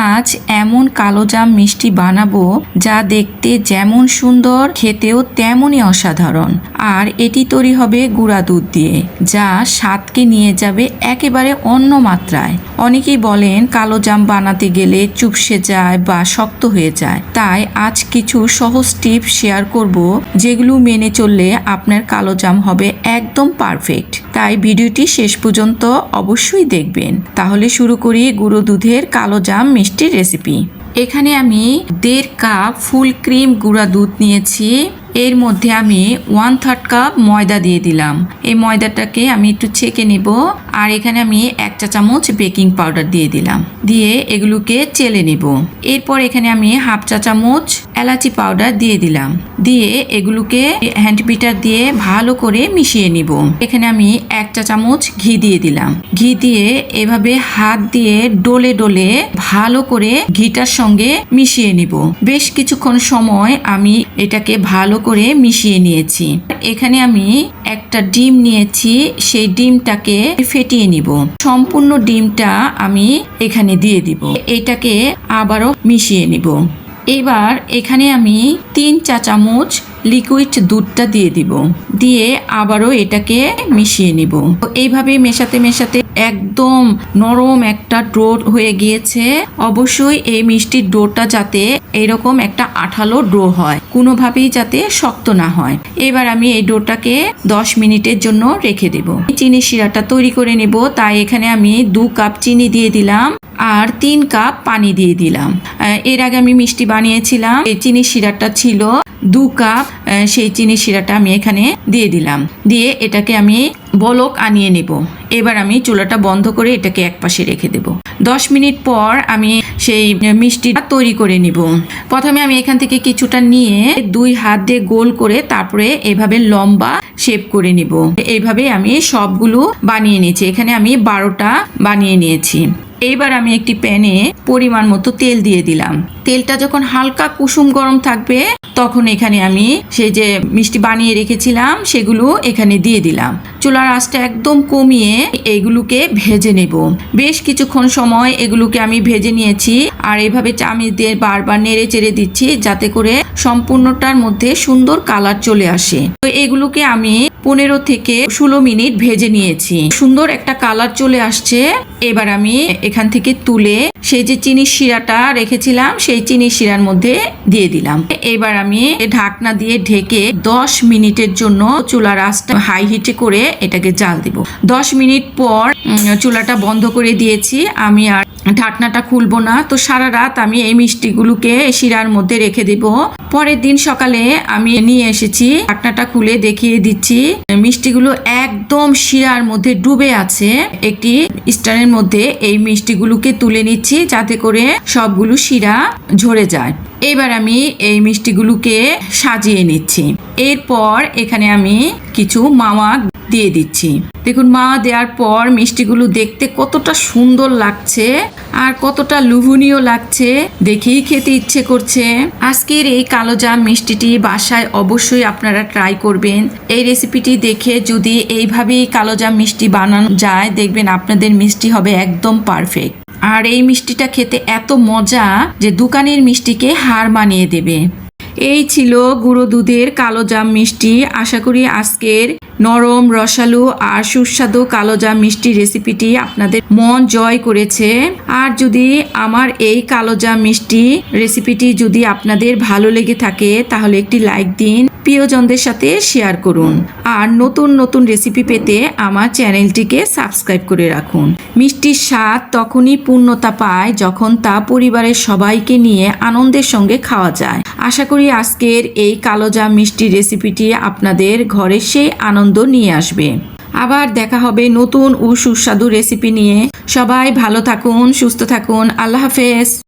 আজ এমন কালোজাম মিষ্টি বানাবো যা দেখতে যেমন সুন্দর খেতেও তেমনই অসাধারণ। আর এটি তৈরি হবে গুঁড়া দুধ দিয়ে, যা স্বাদকে নিয়ে যাবে একেবারে অন্য মাত্রায়। অনেকেই বলেন কালোজাম বানাতে গেলে চুপসে যায় বা শক্ত হয়ে যায়, তাই আজ কিছু সহজ টিপস শেয়ার করব যেগুলো মেনে চললে আপনার কালোজাম হবে একদম পারফেক্ট। তাই ভিডিওটি শেষ পর্যন্ত অবশ্যই দেখবেন। তাহলে শুরু করি গুঁড়ো দুধের কালোজাম মিষ্টির রেসিপি। এখানে আমি 1.5 কাপ ফুল ক্রিম গুঁড়া দুধ নিয়েছি। এর মধ্যে আমি 1/3 কাপ ময়দা দিয়ে দিলাম। এই ময়দাটাকে আমি একটু ছেঁকে নেব। আর এখানে আমি 1 চা চামচ বেকিং পাউডার দিয়ে দিলাম, দিয়ে এগুলোকে চেলে নেব। এরপর এখানে আমি 1/2 চা চামচ এলাচি পাউডার দিয়ে দিলাম, দিয়ে এগুলোকে হ্যান্ড বিটার দিয়ে ভালো করে মিশিয়ে নিব। এখানে আমি 1 চা চামচ ঘি দিয়ে দিলাম। ঘি দিয়ে এভাবে হাত দিয়ে ডলে ডলে ভালো করে ঘিটার সঙ্গে মিশিয়ে নিব। বেশ কিছুক্ষণ সময় আমি এটাকে ভালো করে মিশিয়ে নিয়েছি। এখানে আমি একটা ডিম নিয়েছি, সেই ডিমটাকে ফেটিয়ে নিব। সম্পূর্ণ ডিমটা আমি এখানে দিয়ে দিব। এটাকে আবারও মিশিয়ে নিব। এবার এখানে আমি 3 চা চামচ লিকুইড দুধটা দিয়ে দিব, দিয়ে আবারও এটাকে মিশিয়ে নিব। এইভাবে মেশাতে মেশাতে একদম নরম একটা ডো হয়ে গিয়েছে। অবশ্যই এই মিষ্টির ডোটা যাতে এরকম একটা আঠালো ডো হয়, কোনোভাবেই যাতে শক্ত না হয়। এবার আমি এই ডোটাকে 10 মিনিটের জন্য রেখে দেব। চিনি শিরাটা তৈরি করে নেব, তাই এখানে আমি 2 কাপ চিনি দিয়ে দিলাম আর 3 কাপ পানি দিয়ে দিলাম। এর আগে আমি মিষ্টি বানিয়েছিলাম, এই চিনি শিরাটা ছিল 2 কাপ, সেই চিনি শিরাটা আমি এখানে দিয়ে দিলাম, দিয়ে এটাকে আমি বলক আনিয়ে নেব। এবার আমি চুলাটা বন্ধ করে এটাকে একপাশে রেখে দেব। 10 মিনিট পর আমি সেই মিষ্টিটা তৈরি করে নিব। প্রথমে আমি এখান থেকে কিছুটা নিয়ে 2 হাত দিয়ে গোল করে তারপরে এভাবে লম্বা শেপ করে নিব। এইভাবে আমি সবগুলো বানিয়ে নিয়েছি। এখানে আমি 12টা বানিয়ে নিয়েছি। এইবার আমি একটি প্যানে পরিমাণ মতো তেল দিয়ে দিলাম। তেলটা যখন হালকা কুসুম গরম থাকবে তখন এখানে আমি সেই যে মিষ্টি বানিয়ে রেখেছিলাম সেগুলো এখানে দিয়ে দিলাম। চুলার আঁচটা একদম কমিয়ে এগুলোকে ভেজে নেব। বেশ কিছুক্ষণ সময় এগুলোকে আমি ভেজে নিয়েছি। আর এইভাবে চামচ দিয়ে বারবার নেড়ে চেড়ে দিচ্ছি যাতে করে সম্পূর্ণটার মধ্যে সুন্দর কালার চলে আসে। তো এগুলোকে আমি 15 থেকে 16 মিনিট ভেজে নিয়েছি। সুন্দর একটা কালার চলে আসছে। এবার আমি এখান থেকে তুলে সেই যে চিনি শিরাটা রেখেছিলাম সেই চিনি শিরার মধ্যে দিয়ে দিলাম। এবার আমি ঢাকনা দিয়ে ঢেকে 10 মিনিটের জন্য চুলার আঁচটা হাই হিটে করে এটাকে জাল দিব। 10 মিনিট পর চুলাটা বন্ধ করে দিয়েছি। আমি আর ঢাকনাটা খুলবো না। তো সারা রাত আমি এই মিষ্টিগুলোকে শিরার মধ্যে রেখে দিব। পরের দিন সকালে আমি নিয়ে এসেছি, ঢাকনাটা খুলে দেখিয়ে দিচ্ছি। মিষ্টিগুলো একদম শিরার মধ্যে ডুবে আছে। একটি স্ট্যান্ডের মধ্যে এই মিষ্টিগুলোকে তুলে নিচ্ছি যাতে করে সবগুলো শিরা ঝরে যায়। এবার আমি এই মিষ্টিগুলোকে সাজিয়ে নিচ্ছি। এরপর এখানে আমি কিছু মাওয়া দিয়ে দিচ্ছি। দেখুন, মাওয়া দেওয়ার পর মিষ্টিগুলো দেখতে কতটা সুন্দর লাগছে আর কতটা লোভনীয় লাগছে, দেখেই খেতে ইচ্ছে করছে। আজকের এই কালোজাম মিষ্টিটি বাসায় অবশ্যই আপনারা ট্রাই করবেন। এই রেসিপিটি দেখে যদি এইভাবেই কালোজাম মিষ্টি বানানো যায়, দেখবেন আপনাদের মিষ্টি হবে একদম পারফেক্ট। আর এই মিষ্টিটা খেতে এত মজা যে দোকানের মিষ্টিকে হার মানিয়ে দেবে। এই ছিল গুঁড়ো দুধের কালোজাম মিষ্টি। আশা করি আজকের নরম রসালো আর সুস্বাদু কালোজাম মিষ্টি রেসিপিটি আপনাদের মন জয় করেছে। আর যদি আমার এই কালোজাম মিষ্টি রেসিপিটি যদি আপনাদের ভালো লেগে থাকে তাহলে একটি লাইক দিন, প্রিয়জনদের সাথে শেয়ার করুন। আর নতুন নতুন রেসিপি পেতে আমার চ্যানেলটিকে সাবস্ক্রাইব করে রাখুন। মিষ্টির স্বাদ তখনই পূর্ণতা পায় যখন তা পরিবারের সবাইকে নিয়ে আনন্দের সঙ্গে খাওয়া যায়। আশা করি আজকের এই কালোজাম মিষ্টি রেসিপিটি আপনাদের ঘরে সেই আনন্দ নিয়ে আসবে। আবার দেখা হবে নতুন ও সুস্বাদু রেসিপি নিয়ে। সবাই ভালো থাকুন, সুস্থ থাকুন। আল্লাহ হাফেজ।